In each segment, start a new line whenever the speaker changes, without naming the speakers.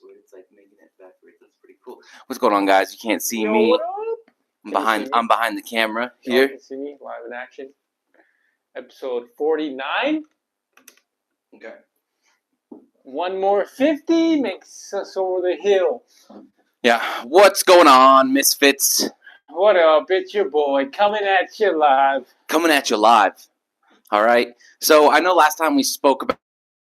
backwards. It's like making it backwards. That's pretty cool. What's going on, guys? You can't see me.
What up?
I'm behind the camera here.
You can see me live in action. Episode 49.
Okay.
One more 50 makes us over the hill.
Yeah. What's going on, Misfits?
What up? It's your boy coming at you live.
Coming at you live. All right. So I know last time we spoke about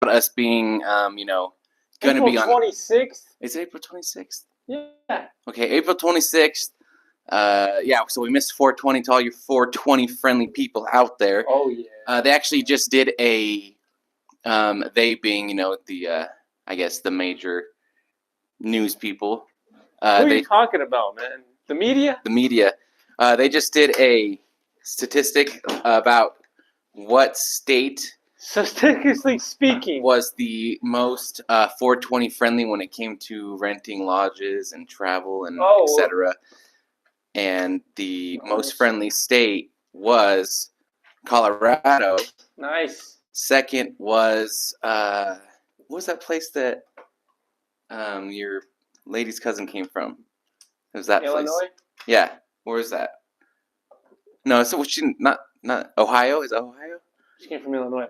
us being, going to be on.
April 26th.
Is it April 26th?
Yeah.
Okay, April 26th. So we missed 420 to all your 420 friendly people out there.
Oh, yeah.
They actually just did a, they being, the major news people.
Who are you talking about, man? The media?
The media. They just did a statistic about what state,
statistically speaking,
was the most 420 friendly when it came to renting lodges and travel and etc. And the most friendly state was Colorado.
Nice.
Second was what was that place that your lady's cousin came from? It was that
Illinois?
place. Yeah. Where is that? No, so she not Ohio? Is it Ohio?
She came from Illinois.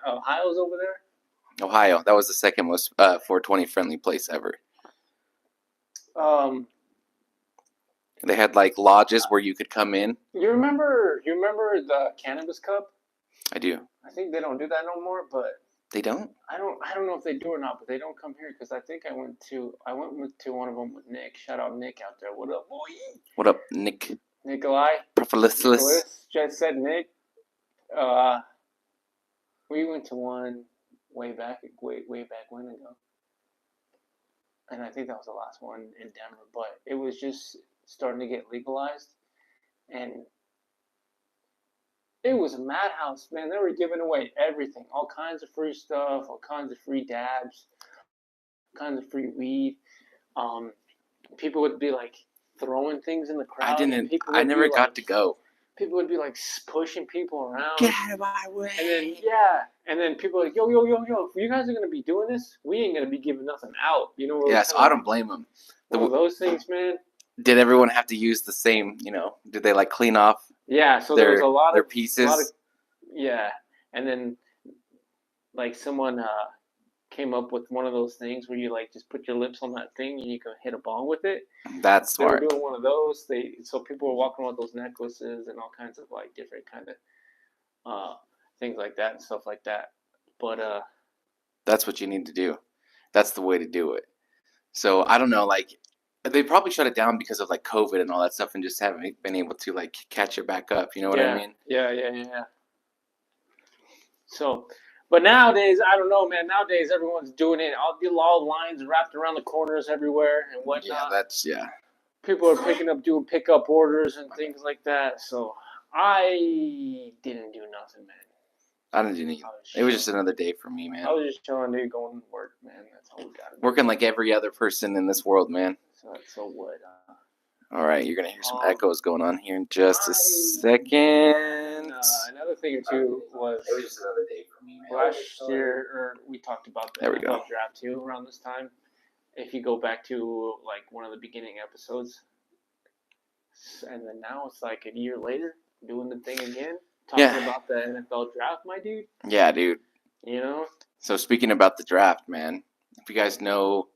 Ohio's over there?
Ohio. That was the second most 420 friendly place ever. They had like lodges where you could come in.
You remember the Cannabis Cup?
I do.
I think they don't do that no more, but
they don't.
I don't know if they do or not, but they don't come here because I think I went to one of them with Nick. Shout out Nick out there. What up, boy?
What up, Nick?
Nikolai.
Nicholas.
Just said Nick. We went to one way back when ago, and I think that was the last one in Denver. But it was just starting to get legalized, and it was a madhouse, man. They were giving away everything, all kinds of free stuff, all kinds of free dabs, all kinds of free weed. People would be like throwing things in the crowd.
I never got to go.
People would be like pushing people around.
Get out of my way.
And then people are like, yo, if you guys are gonna be doing this, we ain't gonna be giving nothing out. You know?
Yes, I don't blame them.
Those things, man.
Did everyone have to use the same? Did they like clean off?
Yeah. So there was a lot
of
pieces. And then like someone came up with one of those things where you like just put your lips on that thing and you can hit a bong with it.
That's smart.
They were doing one of those. So people were walking with those necklaces and all kinds of like different kind of things like that and stuff like that. But
that's what you need to do. That's the way to do it. So I don't know, like they probably shut it down because of like COVID and all that stuff, and just haven't been able to like catch it back up. You know what I mean?
Yeah. So. But nowadays, I don't know, man. Nowadays, everyone's doing it. All lines wrapped around the corners everywhere and whatnot. People are doing pickup orders and things like that. So I didn't do nothing, man.
I didn't do anything. It was just another day for me, man.
I was just chilling, dude, going to work, man. That's all we got to do.
Working like every other person in this world, man.
So what?
All right, you're going to hear some echoes going on here in just a second.
Another thing or two was
it was just another day for me, man.
Last year, or we talked about the NFL draft too around this time. If you go back to like one of the beginning episodes, and then now it's like a year later, doing the thing again, talking about the NFL draft, my dude.
Yeah, dude.
You know?
So speaking about the draft, man, if you guys know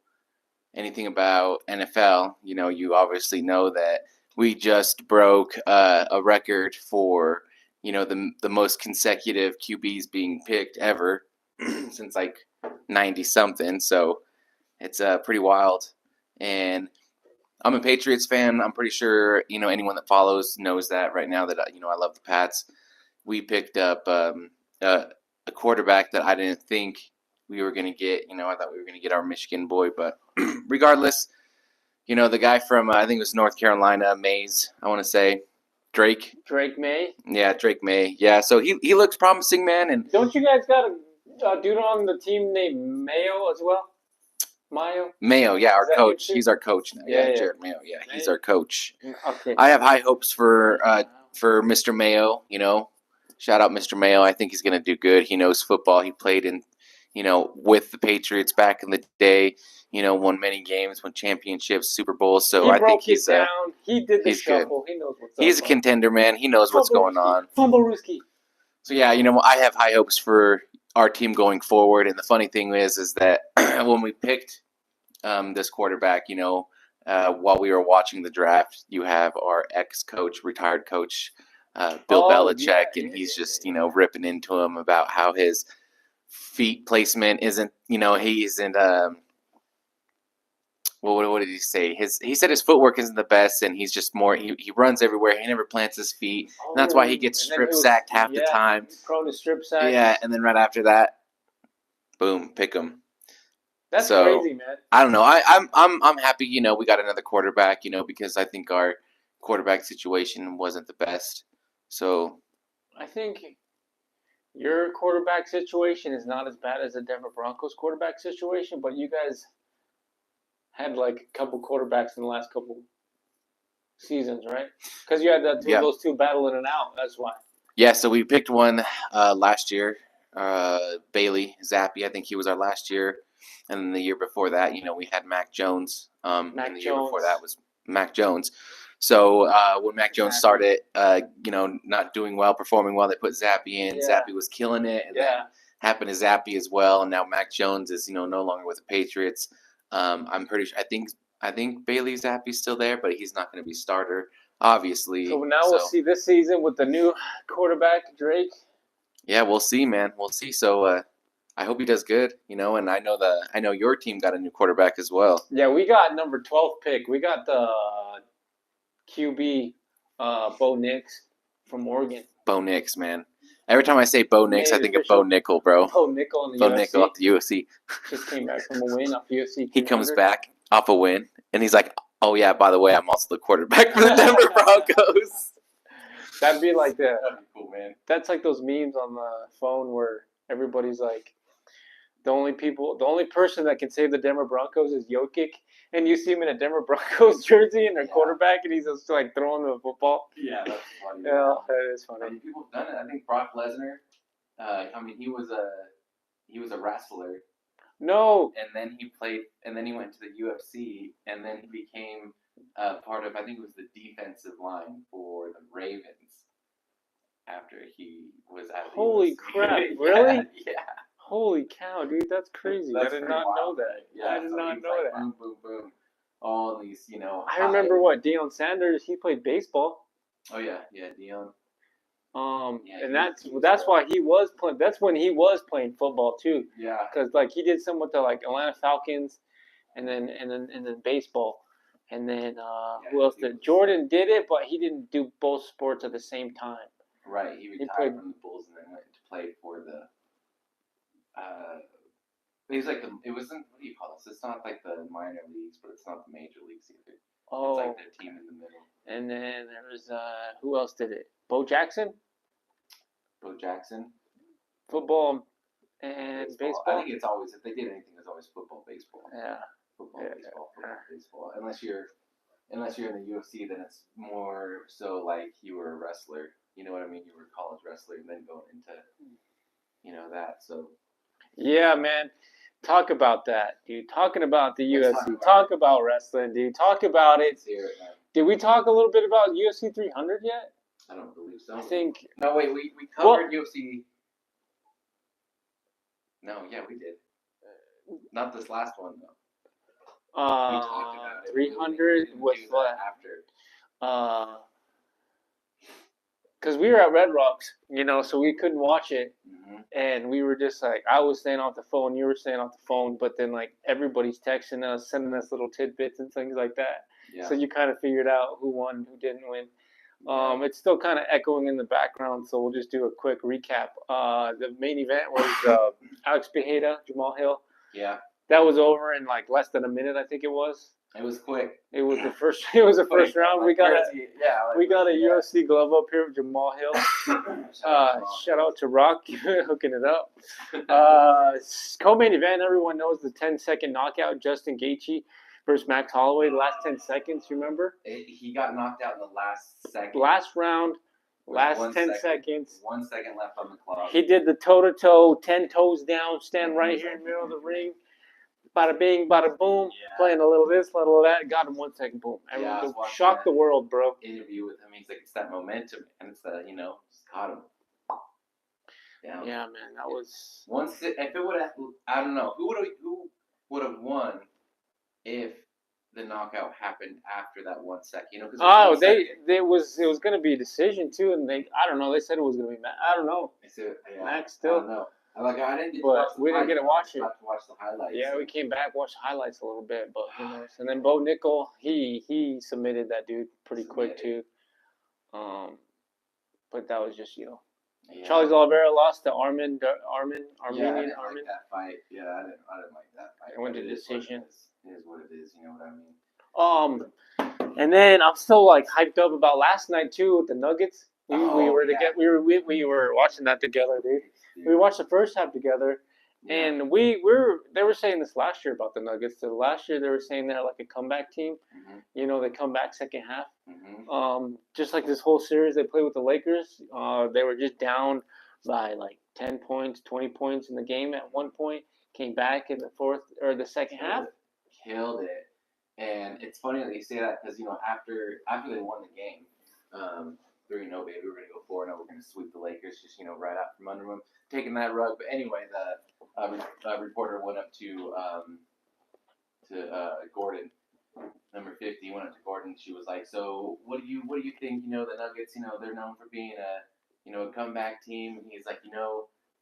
anything about NFL, you obviously know that we just broke a record for, the most consecutive QBs being picked ever since like 90-something. So it's pretty wild. And I'm a Patriots fan. I'm pretty sure, anyone that follows knows that right now that, I love the Pats. We picked up a quarterback that I didn't think we were going to get. I thought we were going to get our Michigan boy, but regardless, the guy from, I think it was North Carolina, Mays, I want to say, Drake
May?
Yeah, Drake May. Yeah, so he looks promising, man. And
don't you guys got a dude on the team named Mayo as well?
Mayo, yeah, our coach. He's our coach now. Yeah, Jared Mayo. Yeah, he's our coach.
Okay.
I have high hopes for Mr. Mayo, Shout out Mr. Mayo. I think he's going to do good. He knows football. He played in with the Patriots back in the day. Won many games, won championships, Super Bowls. So
I
think
he's down. He did the shuffle.
Good.
He knows what's
up. He's a contender, man. He knows what's going on.
Fumblerooski.
So yeah, I have high hopes for our team going forward. And the funny thing is that when we picked this quarterback, while we were watching the draft, you have our ex-coach, retired coach, Bill Belichick, and he's just ripping into him about how his feet placement isn't. He isn't. What did he say? He said his footwork isn't the best, and he's just more. He runs everywhere. He never plants his feet, and that's why he gets strip sacked half the time.
Prone to strip sacks.
Yeah, and then right after that, boom, pick him.
That's crazy, man.
I don't know. I'm happy. We got another quarterback. Because I think our quarterback situation wasn't the best. So
I think your quarterback situation is not as bad as the Denver Broncos quarterback situation, but you guys had like a couple quarterbacks in the last couple seasons, right? Because you had those two battling it out. That's why.
Yeah, so we picked one last year. Bailey Zappi, I think he was our last year. And then the year before that, we had Mac Jones. And the year before that was Mac Jones. So when Mac Jones started, not doing well, performing well, they put Zappi in. Yeah. Zappi was killing it. And that happened to Zappi as well. And now Mac Jones is, no longer with the Patriots. I'm pretty sure. I think Bailey Zappi's still there, but he's not going to be starter, obviously.
So now we'll see this season with the new quarterback, Drake.
Yeah, we'll see, man. We'll see. So I hope he does good, and I know your team got a new quarterback as well.
Yeah, we got number 12 pick. We got the QB Bo Nix from Oregon.
Bo Nix, man. Every time I say Bo Nix, I think of Bo Nickel, bro.
Bo Nickel in the
UFC. Nickel off the UFC.
Just came back from a win off UFC.
He comes back off a win, and he's like, "Oh yeah, by the way, I'm also the quarterback for the Denver Broncos."
That'd be like
That'd be cool, man.
That's like those memes on the phone where everybody's like, the only person that can save the Denver Broncos is Jokic, and you see him in a Denver Broncos jersey and their quarterback, and he's just like throwing the football.
Yeah, that's funny.
Yeah, that is funny.
I mean, people have done it. I think Brock Lesnar. He was a wrestler.
No.
And then he played, and then he went to the UFC, and then he became part of, I think it was the defensive line for the Ravens after he was out of the
Holy
UFC.
crap, really?
Yeah.
Holy cow, dude, that's crazy. I did not know that.
Yeah,
I did not know that.
Boom, boom, boom. All these,
I remember Deion Sanders, he played baseball.
Oh, yeah, Deion.
And that's why he was playing. That's when he was playing football too.
Yeah.
Because he did some with the Atlanta Falcons, and then baseball, and then who else did? Jordan did it, but he didn't do both sports at the same time.
Right. He retired from the Bulls and then went to play for the. It was it wasn't. What do you call this? It's not like the minor leagues, but it's not the major leagues either.
Oh.
It's like the team in the middle.
And then there was who else did it? Bo Jackson. Football and baseball.
I think it's always, if they did anything, it's always football, baseball.
Yeah.
Football, baseball. Unless you're in the UFC, then it's more so like you were a wrestler. You know what I mean? You were a college wrestler and then going into, that. So.
Yeah, man. Talk about that, dude. Talking about the UFC. Talk about wrestling, dude. Talk about it. Did we talk a little bit about UFC 300 yet?
I don't believe so.
I think.
No, wait. We covered UFC. No, yeah, we did. Not this last one though.
We talked about it. 300 was what?
After.
Because we were at Red Rocks, so we couldn't watch it,
and
we were just I was staying off the phone, you were staying off the phone, but then everybody's texting us, sending us little tidbits and things like that.
Yeah.
So you kind of figured out who won, who didn't win. It's still kind of echoing in the background, so we'll just do a quick recap. The main event was Alex Pereira, Jamal Hill.
Yeah.
That was over in less than a minute, I think it was.
It was quick.
It was the first. It was the first round. We got a UFC glove up here with Jamal Hill. Shout out to Rock hooking it up. Co-main event. Everyone knows the 10-second knockout. Justin Gaethje versus Max Holloway. The last 10 seconds. You remember?
He got knocked out in the last second.
Last round. Last 10 seconds.
1 second left on the clock.
He did the toe-to-toe, 10 toes down, stand right here in the middle of the ring. Bada bing, bada boom. Yeah. Playing a little this, a little that. Got him 1 second, boom. Everyone shocked the world, bro.
Interview with him. He's like, it's that momentum, and it's the, just caught him.
Yeah, man, that was.
Once if it would have, I don't know who would have won if the knockout happened after that 1 second.
It was going to be a decision too, and I don't know. They said it was going to be Max. I don't know. Max still.
I don't know. I didn't get
we didn't get to watch it.
To watch the highlights.
Yeah, we came back, watched the highlights a little bit, but and then Bo Nickel, he submitted that dude pretty quick too. But that was just Yeah. Charles Oliveira lost to Armenian.
I didn't like that fight. Yeah, I didn't like that fight.
It went to decision.
It is what it is. You know what I mean?
And then I'm still like hyped up about last night too with the Nuggets. We were watching that together, dude. We watched the first half together, and they were saying this last year about the Nuggets. So last year they were saying they're like a comeback team. Mm-hmm. They come back second half. Mm-hmm. Just like this whole series they played with the Lakers, they were just down by like 10 points, 20 points in the game at one point. Came back in the fourth or the second half.
Killed it. And it's funny that you say that because after they won the game, 3-0, baby, we're gonna go 4-0. We're gonna sweep the Lakers, just right out from under them, taking that rug. But anyway, the reporter went up to Gordon, number 50. Went up to Gordon. She was like, "So what do you think? The Nuggets, they're known for being a comeback team." And he's like,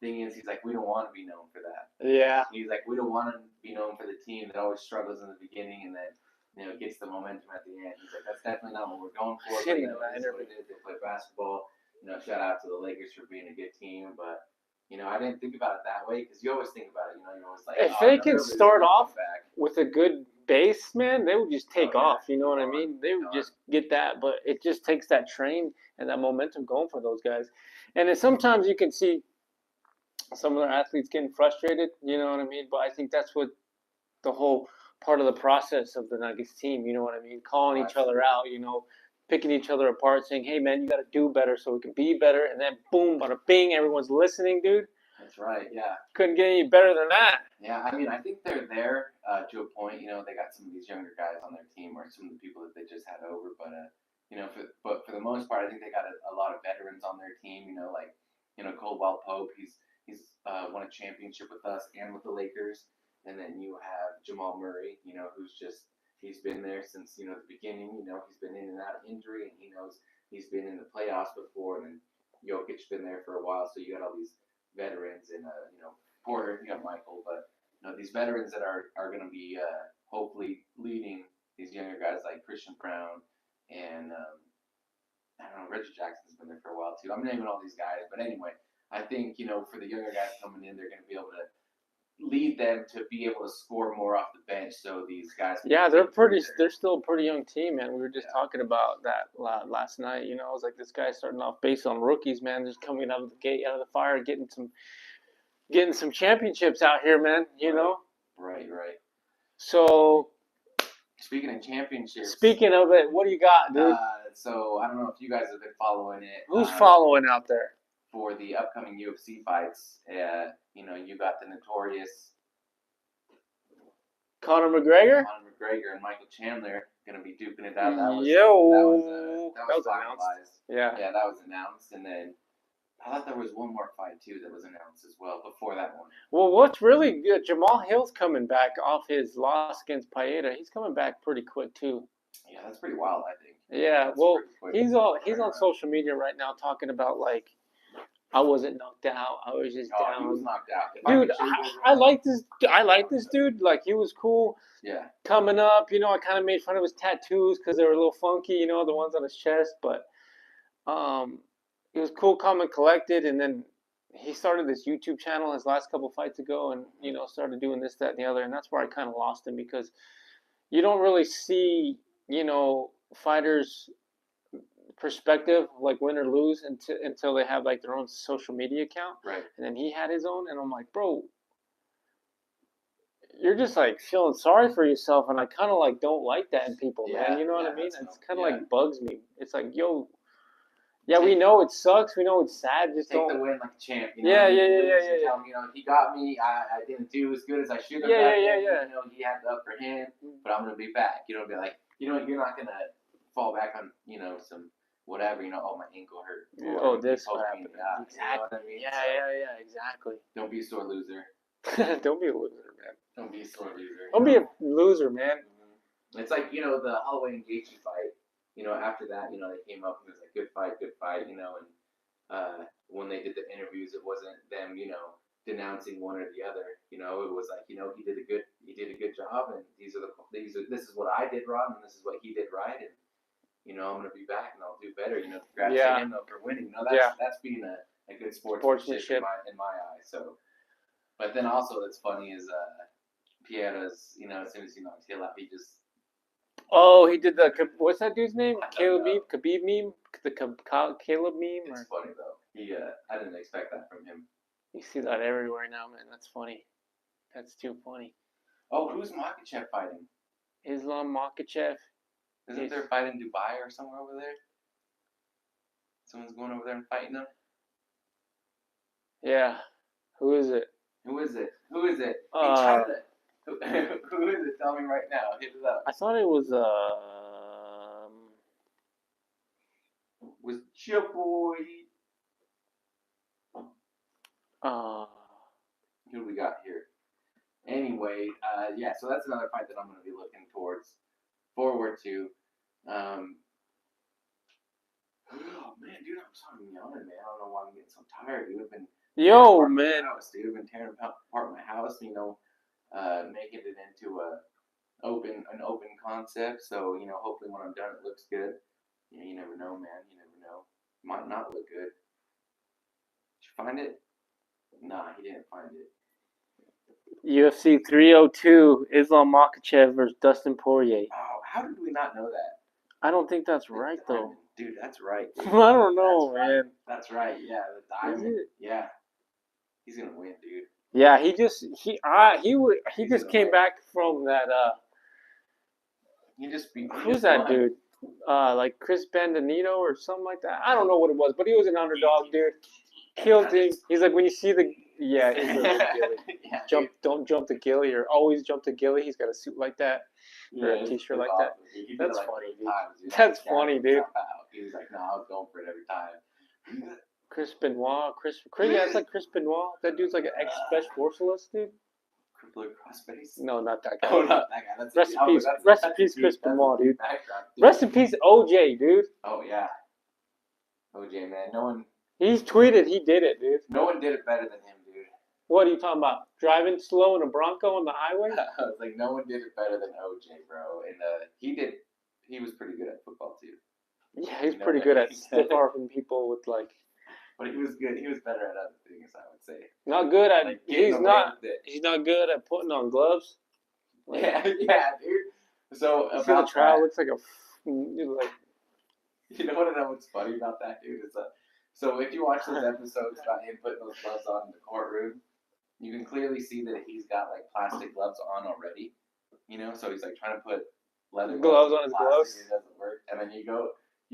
thing is, he's like, we don't want to be known for that.
Yeah.
He's like, we don't want to be known for the team that always struggles in the beginning and then gets the momentum at the end. He's like, that's definitely not what we're going for. But, it is what it is. They play basketball. Shout out to the Lakers for being a good team, but I didn't think about it that way because you always think about it. You're always like,
if they can start off with a good base, man, they would just take off. You know what I mean? They would just get that, but it just takes that train and that momentum going for those guys. And then sometimes you can see some of their athletes getting frustrated. You know what I mean? But I think that's what the whole part of the process of the Nuggets team. You know what I mean? Calling each other out. Picking each other apart, saying, "Hey, man, you got to do better so we can be better." And then, boom, bada bing, everyone's listening, dude.
That's right. Yeah.
Couldn't get any better than that.
Yeah, I mean, I think they're there to a point. They got some of these younger guys on their team, or some of the people that they just had over. But for the most part, I think they got a lot of veterans on their team. Caldwell Pope. He's won a championship with us and with the Lakers. And then you have Jamal Murray. He's been there since the beginning. He's been in and out of injury, and he knows he's been in the playoffs before. And then Jokic's been there for a while, so you got all these veterans, and Porter, you got Michael, but these veterans that are going to be hopefully leading these younger guys like Christian Brown and I don't know, Reggie Jackson's been there for a while too. I'm naming all these guys, but anyway, I think for the younger guys coming in, they're going to be able to lead them to be able to score more off the bench. So these guys.
Yeah, they're still a pretty young team, man. We were just talking about that last night. I was like, this guy's starting off based on rookies, man. Just coming out of the gate, out of the fire, getting some championships out here, man.
Right.
So.
Speaking of championships.
Speaking of it, what do you got, dude?
So I don't know if you guys have been following it.
Who's following out there?
For the upcoming UFC fights, you got the notorious
Conor McGregor
and Michael Chandler going to be duking it out. That was
announced. Yeah,
that was announced, and then I thought there was one more fight too that was announced as well before that one.
Well, what's really good, Jamal Hill's coming back off his loss against Paeta. He's coming back pretty quick too.
Yeah, that's pretty wild, I think.
Yeah, he's on social media right now talking about like, I wasn't knocked out. I was just down.
He was knocked out.
Dude, I like this. I like this dude. Like, he was cool.
Yeah.
Coming up, I kind of made fun of his tattoos because they were a little funky. The ones on his chest. But, he was cool, calm, and collected. And then he started this YouTube channel his last couple fights ago, and started doing this, that, and the other. And that's where I kind of lost him because you don't really see fighters' perspective, like win or lose, until they have like their own social media account.
Right.
And then he had his own, and I'm like, bro, you're just like feeling sorry for yourself, and I kind of like don't like that in people, man. You know what I mean? It's kind of like bugs me. It's like, yo, Yeah, we know it sucks. We know it's sad. Just
take
don't.
the win like a champ. You
know? Yeah.
He got me. I didn't do as good as I should have.
Yeah.
You know, he had the upper hand, but I'm gonna be back. You know, be like, you're not gonna fall back on some whatever. Oh, my ankle hurt.
Oh, this what happened.
Exactly. You know what I mean?
Yeah. Exactly.
Don't be a sore loser.
Don't be a loser, man.
Don't be a sore loser.
Don't be a loser, man.
It's like the Holloway and Gaethje fight. After that, they came up and it was like good fight. And when they did the interviews, it wasn't them, denouncing one or the other. It was like, he did a good job, and this is what I did wrong, and this is what he did right, and I'm gonna be back and I'll do better. Congrats to him though for winning. That's being a good sportsmanship in my eyes. So, but then also that's funny is Piera's, as soon as he knocked Hill out, he just.
Oh, he did the what's that dude's name? Caleb meme, the Caleb meme.
It's funny though. I didn't expect that from him.
You see that everywhere now, man. That's funny. That's too funny.
Oh, who's Makhachev fighting?
Islam Makhachev.
Isn't there a fight in Dubai or somewhere over there? Someone's going over there and fighting them?
Yeah. Who is it?
Who is it? Hey, who is it? Tell me right now. Hit it up.
I thought it was
your boy. Who do we got here? Anyway, yeah, so that's another fight that I'm going to be looking forward to. Oh man, dude, I'm yawning, man. I don't know why I'm getting so tired, dude. I've been
man.
I've been tearing apart my house, making it into an open concept. So, hopefully when I'm done it looks good. You never know, man. You never know. Might not look good. Did you find it? Nah, he didn't find it.
UFC 302, Islam Makhachev versus Dustin Poirier.
Oh, how did we not know that?
I don't think that's right, though.
Dude, that's right. Dude.
I don't know, man.
That's right. Yeah, the diamond. Yeah, he's gonna win, dude.
Yeah, he just came back from that.
He just
who's that dude? Like Chris Bandonito or something like that. I don't know what it was, but he was an underdog, dude. Killed him. He's like when you see the he's a don't jump to Gilly or always jump to Gilly. He's got a suit like that or a t-shirt like that. That's funny, dude. That's funny, dude.
He was like, no, I was going for it every time.
Chris Benoit, yeah, it's like Chris Benoit. That dude's like an ex-special forceless dude.
Crippler crossface?
No, not that guy.
Oh, not that guy. That's
rest in peace, Chris Benoit, dude. Rest in peace, OJ, dude.
Oh yeah, OJ, man. No one.
He's tweeted he did it, dude.
No one did it better than him, dude.
What are you talking about? Driving slow in a Bronco on the highway?
I was like, no one did it better than OJ, bro. And he was pretty good at football too.
Yeah, he's pretty good at stiff-arming people with like.
But he was good. He was better at other things, I would say.
Not good at. Like, he's not good at putting on gloves.
Like, yeah, dude. So
about the trial looks like a like.
You know what's funny about that, dude? Is so if you watch those episodes about him putting those gloves on in the courtroom, you can clearly see that he's got like plastic gloves on already. So he's like trying to put leather
gloves on his gloves.
It doesn't work, and then you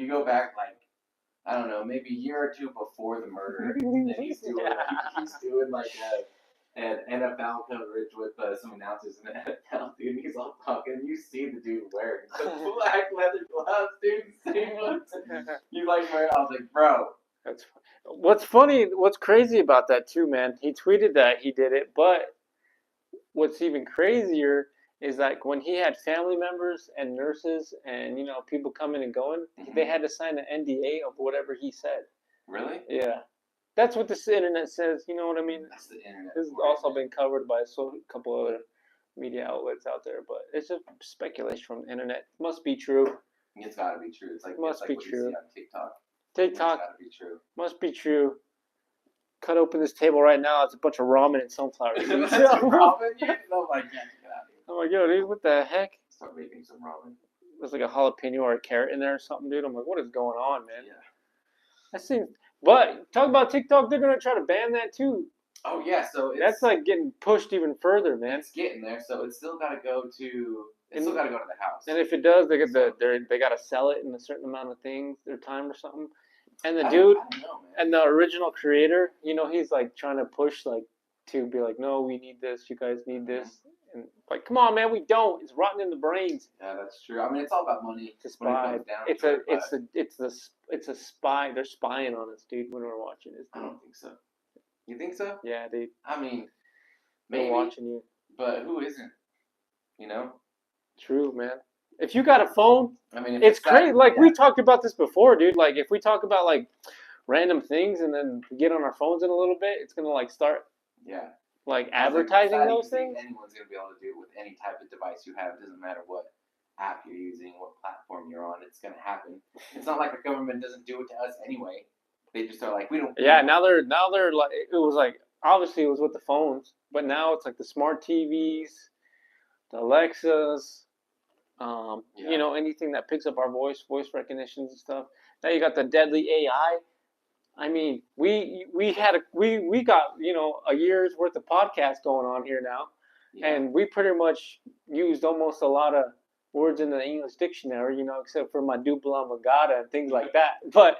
go back like. I don't know, maybe a year or two before the murder, and he's doing like an NFL coverage with some announcers in the NFL, dude. And he's all talking, and you see the dude wearing the black leather gloves, dude. Same ones. You like wearing? I was like, bro.
That's what's funny. What's crazy about that too, man? He tweeted that he did it, but what's even crazier is like when he had family members and nurses and people coming and going, they had to sign an NDA of whatever he said.
Really?
Yeah, that's what this internet says. You know what I mean?
That's the internet.
This has also been covered by a couple other media outlets out there, but it's just speculation from the internet. Must be true.
It's got to be true. It's like
be
what
true.
You see on TikTok.
TikTok.
It's got to be true.
Must be true. Cut open this table right now. It's a bunch of ramen and sunflower seeds.
Ramen? Yeah. Oh my god.
I'm like, yo, dude, what the heck?
Start making some ramen.
There's like a jalapeno or a carrot in there or something, dude. I'm like, what is going on, man?
Yeah.
That seems. But talk about TikTok, they're gonna try to ban that too.
Oh yeah, so
that's like getting pushed even further, man.
It's getting there, so it's still got to go to. It's still got to go to the house.
And if it does, they gotta sell it in a certain amount of things, their time or something. And the dude,
I don't know, man.
and the original creator, you know, he's like trying to push like to be like, no, we need this. You guys need this. And like, come on, man, we don't. It's rotten in the brains.
Yeah, that's true. I mean, it's all about money.
It's a spy. It's a spy. They're spying on us, dude. When we're watching this.
I don't think so. You think so?
Yeah, dude.
I mean, maybe.
They're watching you.
But who isn't? You know.
True, man. If you got a phone,
I mean,
it's crazy. Like we talked about this before, dude. Like if we talk about like random things and then get on our phones in a little bit, it's gonna like start.
Yeah.
Like advertising those things.
Anyone's gonna be able to do it with any type of device you have. It doesn't matter what app you're using, what platform you're on. It's gonna happen. It's not like the government doesn't do it to us anyway. They just are like, we don't.
Yeah. Now they're like, it was like, obviously it was with the phones, but now it's like the smart TVs, the Alexas. You know, anything that picks up our voice recognitions and stuff. Now you got the deadly AI. I mean, we got, you know, a year's worth of podcast going on here now, and we pretty much used almost a lot of words in the English dictionary, you know, except for my dupla magada and things like that. But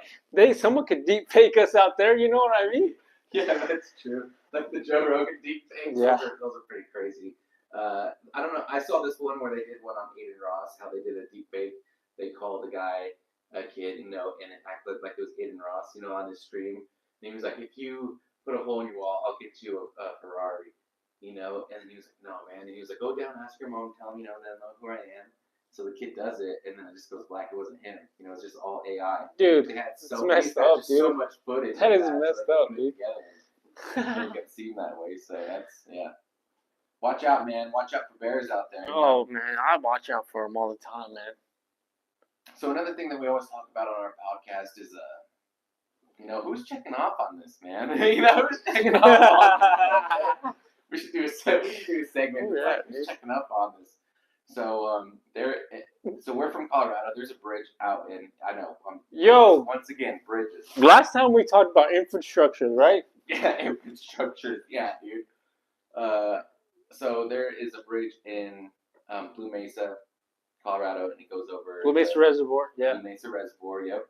someone could deep fake us out there, you know what I mean?
Yeah, that's true. Like the Joe Rogan deep fakes.
Yeah.
Those are pretty crazy. I don't know. I saw this one where they did one on Aiden Ross, how they did a deep fake. They called a guy a kid, you know, and it acted like it was Aiden Ross, you know, on his stream. And he was like, if you put a hole in your wall, I'll get you a Ferrari, you know. And he was like, no, man. And he was like, go down, ask your mom, tell him, you know, then know who I am. So the kid does it, and then it just goes black. It wasn't him. You know, it's just all AI.
Dude,
they had
it's messed up, dude.
So much footage.
That is messed up, dude.
You get seen that way, so that's, yeah. Watch out, man. Watch out for bears out there.
Oh, man. I watch out for them all the time, man.
So another thing that we always talk about on our podcast is, you know, who's checking off on this, man? You know, who's checking off on this? We should do a segment like who's checking up on this. So so we're from Colorado. There's a bridge out in, I know. Once again, bridges.
Last time we talked about infrastructure, right?
Yeah, infrastructure. Yeah, dude. So there is a bridge in Blue Mesa, Colorado, and it goes over
Blue Mesa Reservoir. Yeah.
Blue Mesa Reservoir. Yep.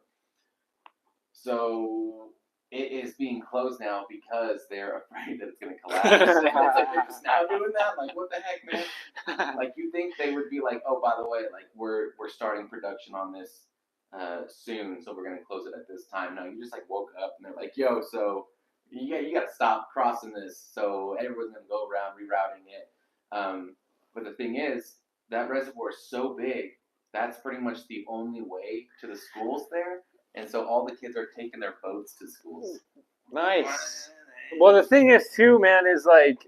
So it is being closed now because they're afraid that it's going to collapse. And it's like they're just now doing that. Like, what the heck, man? Like, you think they would be like, oh, by the way, like we're starting production on this soon, so we're going to close it at this time. No, you just like woke up and they're like, yo, so. You got to stop crossing this, so everyone's going to go around rerouting it. But the thing is, that reservoir is so big, that's pretty much the only way to the schools there. And so all the kids are taking their boats to schools.
Nice. Well, the thing is, too, man, is like,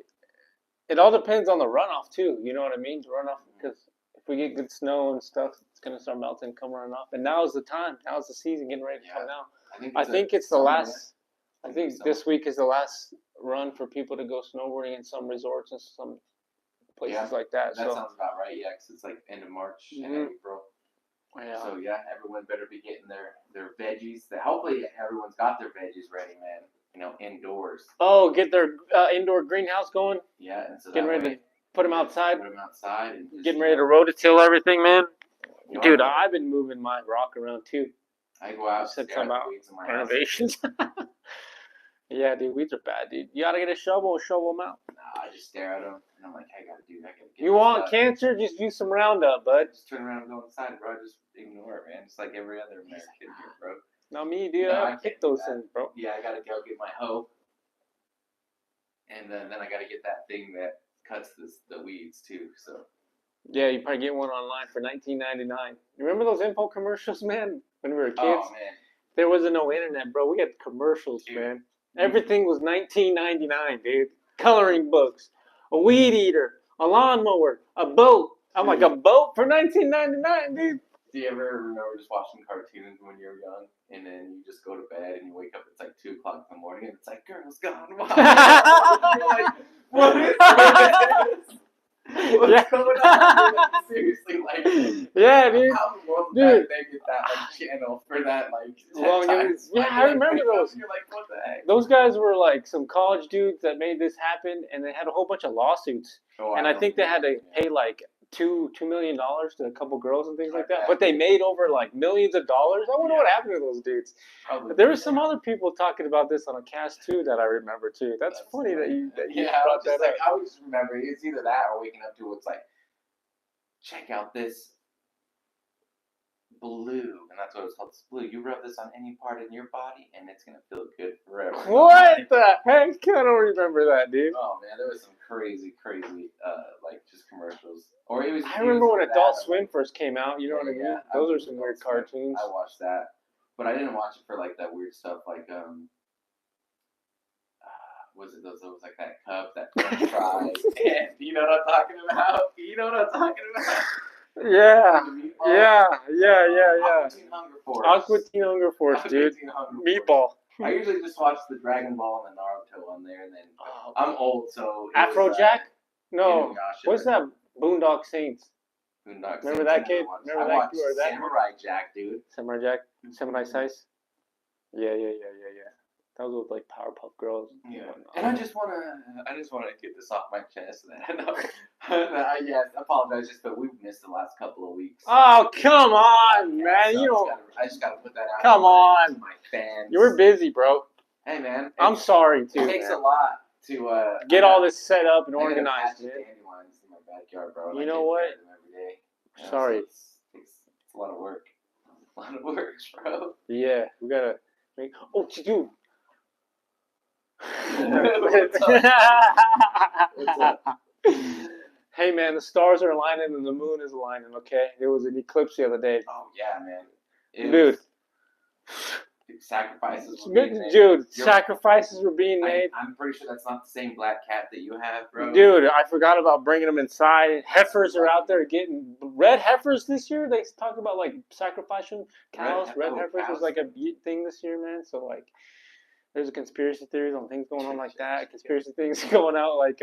it all depends on the runoff, too. You know what I mean? The runoff, because if we get good snow and stuff, it's going to start melting, come runoff. And now's the time. Now's the season getting ready to come now. I think it's the last... I think this week is the last run for people to go snowboarding in some resorts and some places like that.
That sounds about right, yeah, because it's like end of March and April.
Yeah.
So, yeah, everyone better be getting their veggies. Hopefully everyone's got their veggies ready, man, you know, indoors.
Oh, get their indoor greenhouse going?
Yeah. And so
getting ready to put them outside?
Put them outside. And just,
getting ready to rototill everything, man. Dude, I've been moving my rock around, too.
I go out and stare at the weeds in my renovations.
Yeah, dude, weeds are bad, dude. You gotta get a shovel and shovel them out.
Nah, I just stare at them, and I'm like, I gotta get
you want cancer? Just use some Roundup, bud.
Just turn around and go inside, bro. Just ignore it, man. Just like every other American here, bro.
Not me, dude. I kick those things, bro.
Yeah, I gotta go get my hoe, and then I gotta get that thing that cuts the weeds, too, so.
Yeah, you probably get one online for $19.99. You remember those info commercials, man? When we were kids?
Oh, man.
There wasn't no internet, bro. We had commercials, dude. Man. Everything was $19.99, dude. Coloring books, a weed eater, a lawnmower, a boat. I'm like, a boat for $19.99, dude.
Do you ever remember just watching cartoons when you were young, and then you just go to bed and you wake up, it's like 2 o'clock in the morning, and it's like, Girls Gone Wild. You're like, what is this? What's going on? Like, seriously, like,
yeah, dude.
How in the world did they get that like channel for that like?
Yeah, I remember those.
You're like, what the heck?
Those guys were like some college dudes that made this happen, and they had a whole bunch of lawsuits. And I think they had to pay like $2 million to a couple girls and things like that. But they made over like millions of dollars. I wonder what happened to those dudes. But there were some other people talking about this on a cast too that I remember too. That's funny that you brought that up.
I always just remember it's either that or waking up to what's like, check out this blue, and that's what it's called. It's blue. You rub this on any part in your body, and it's gonna feel good forever.
What the heck? I don't remember that, dude.
Oh man, there was some crazy, like just commercials. Or it was.
I remember when Adult Swim first came out. You know what I mean? Those are some weird cartoons.
I watched that, but I didn't watch it for like that weird stuff, like was it those like that cup, that fries? And you know what I'm talking about? You know what I'm talking about?
Yeah.
Aqua Teen Hunger Force.
Aqua Teen Hunger Force, dude. Meatball.
I usually just watch the Dragon Ball and the Naruto on there, and then I'm old, so
Afrojack? No. What's that? Boondock Saints. Remember that kid? Remember that kid?
Samurai Jack, dude.
Samurai Jack? Samurai Size? Yeah. That was with like Powerpuff Girls.
Yeah. And I just wanna get this off my chest. Yes, I apologize, but we've missed the last couple of weeks.
Oh, come on, man!
So I just gotta put that out.
Come on,
my fans.
You were busy, bro.
Hey, man.
I'm sorry too.
It takes a lot to
get all this set up and organized, man.
Dandelions in my backyard, bro.
You know what?
Every day.
Sorry.
So it's a lot of work. A lot of work, bro.
Yeah, we gotta make. Oh, dude.
What's up?
Hey man, the stars are aligning and the moon is aligning, okay? There was an eclipse the other day.
Oh yeah, man.
Dude.
Sacrifices were being made.
Sacrifices were being made.
I'm pretty sure that's not the same black cat that you have, bro.
Dude, I forgot about bringing them inside. Heifers are out there getting red heifers this year. They talk about like sacrificing cows. Red heifers was like a thing this year, man. So like there's a conspiracy theories on things going on like that. Conspiracy things going out like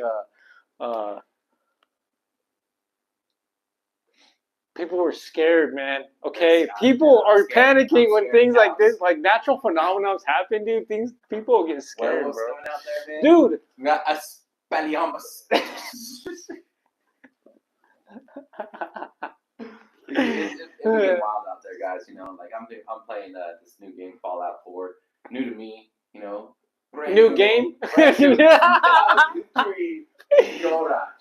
people were scared, man. Okay, people are panicking when things like this, like natural phenomena happen, dude. People get scared, bro. Dude,
we got Spelliamus. It's getting wild out there, guys. You know, like I'm playing this new game, Fallout 4. New to me, you know.
New game?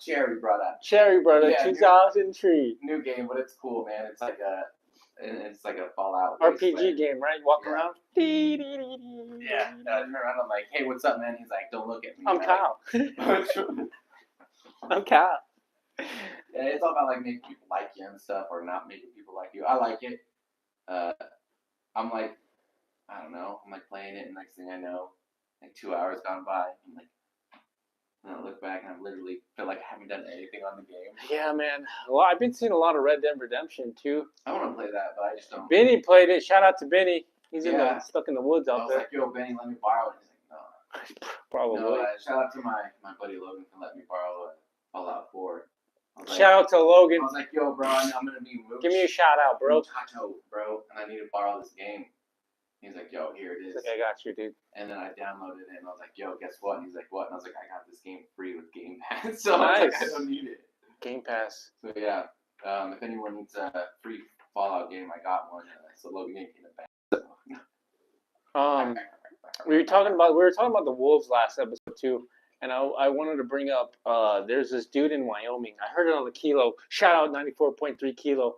Cherry brother.
Yeah, 2003.
New game, but it's cool, man. It's like a Fallout
RPG game, right? Walk around.
Yeah. I turn around. I'm like, hey, what's up, man? He's like, don't look at me.
I'm Kyle. I'm Kyle.
Yeah, it's all about like making people like you and stuff, or not making people like you. I like it. I'm like, I don't know. I'm like playing it, and next thing I know, like 2 hours gone by. I'm like, and I look back, and I literally feel like I haven't done anything on the game.
Yeah, man. Well, I've been seeing a lot of Red Dead Redemption too.
I want to play that, but I just don't.
Benny played it. Shout out to Benny. He's stuck in the woods out there.
I was like, yo, Benny, let me borrow it. He's like, no.
Probably.
No, shout out to my buddy Logan for letting me borrow Fallout 4.
Shout out to Logan.
I was like, yo, bro, I'm going to be moved.
Give me a shout out, bro.
Bro, and I need to borrow this game. He's like, yo, here it is.
He's like, I got you, dude.
And then I downloaded it, and I was like, yo, guess what? And he's like, what? And I was like, I got this game free with Game Pass. So
nice.
I was like, I don't need it.
Game Pass.
So, yeah. If anyone needs a free Fallout game, I got one. So Logan gave me the back.
We were talking about the wolves last episode too, and I wanted to bring up there's this dude in Wyoming. I heard it on the Kilo. Shout out 94.3 Kilo.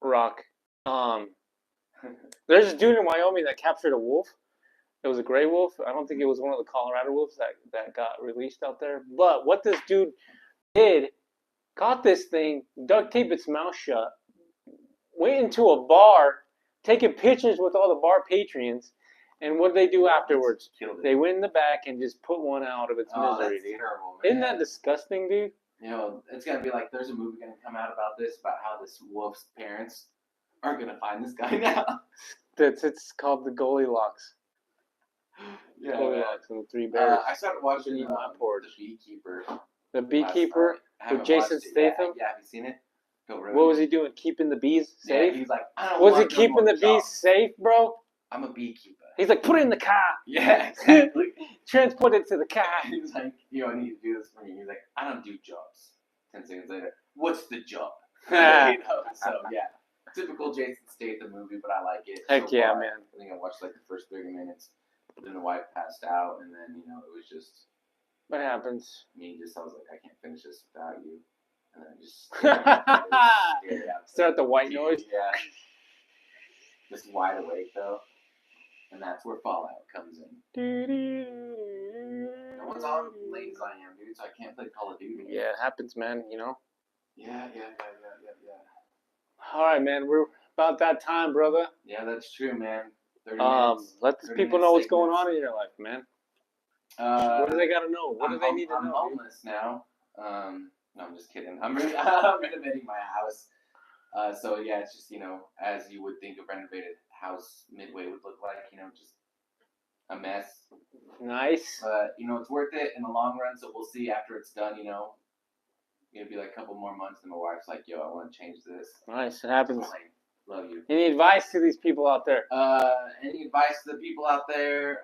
Rock. There's this dude in Wyoming that captured a wolf. It was a gray wolf. I don't think it was one of the Colorado wolves that got released out there. But what this dude did, got this thing, duct taped its mouth shut, went into a bar, taking pictures with all the bar patrons, and what did they do afterwards? They went in the back and just put one out of its misery. That's terrible, man. Isn't that disgusting, dude?
You know, it's gonna be like there's a movie gonna come out about this, about how this wolf's parents are gonna find this guy now.
It's called the Goldilocks.
Yeah,
Goldilocks and the Three Bears.
I started watching The Beekeeper.
The Beekeeper with Jason Statham.
Yeah, have you seen it?
What was he doing? Keeping the bees safe?
Yeah, he's like,
was he keeping the bees safe, bro?
I'm a beekeeper.
He's like, put it in the car.
Yeah, exactly.
Transport it to the car.
He's like, yo, I need to do this for me. He's like, I don't do jobs. 10 seconds later, what's the job? So yeah, typical Jason Statham movie, but I like it.
Heck
so
yeah,
far.
man.
I think I watched like the first 30 minutes. Then the wife passed out, and then it was just.
What happens?
Me I was like, I can't finish this without you, and then I just
start the white noise.
Yeah. Just wide awake though, and that's where Fallout comes in. No one's on late as I am, dude, so I can't play Call of Duty.
Yeah, it happens, man.
Yeah.
All right, man. We're about that time, brother.
Yeah, that's true, man. 30 minutes.
Let the people know what's going on in your life, man. What do they gotta know? What do they need to know?
I'm homeless now. No, I'm just kidding. I'm renovating my house. So yeah, it's just as you would think a renovated house midway would look like. Just a mess.
Nice.
But it's worth it in the long run. So we'll see after it's done. It'll be like a couple more months, and my wife's like, "Yo, I want to change this."
Nice. It happens.
Love you.
Any advice to these people out there?
Any advice to the people out there?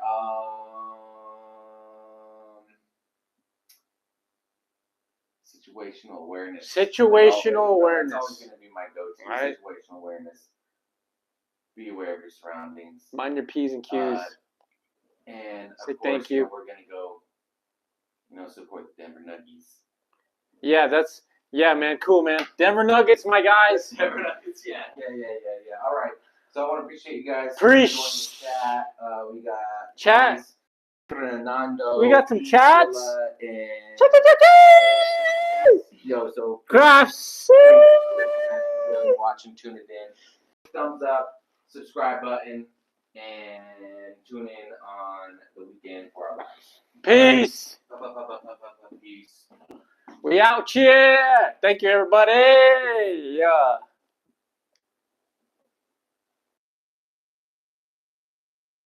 Situational awareness.
Situational awareness.
That's always going to be my go-to. Right. Situational awareness. Be aware of your surroundings.
Mind your P's and Q's.
And
say
of course,
thank you.
We're going to go, support the Denver Nuggets.
Yeah, man. Cool, man. Denver Nuggets, my guys.
Denver Nuggets, yeah. All right. So I want to appreciate you guys.
Appreciate.
We got
chat.
Fernando.
We got some chats.
So
Graphs.
Watching, tuning in. Thumbs up, subscribe button, and tune in on the weekend for our lives.
Peace.
Peace.
We out here. Thank you, everybody. Yeah.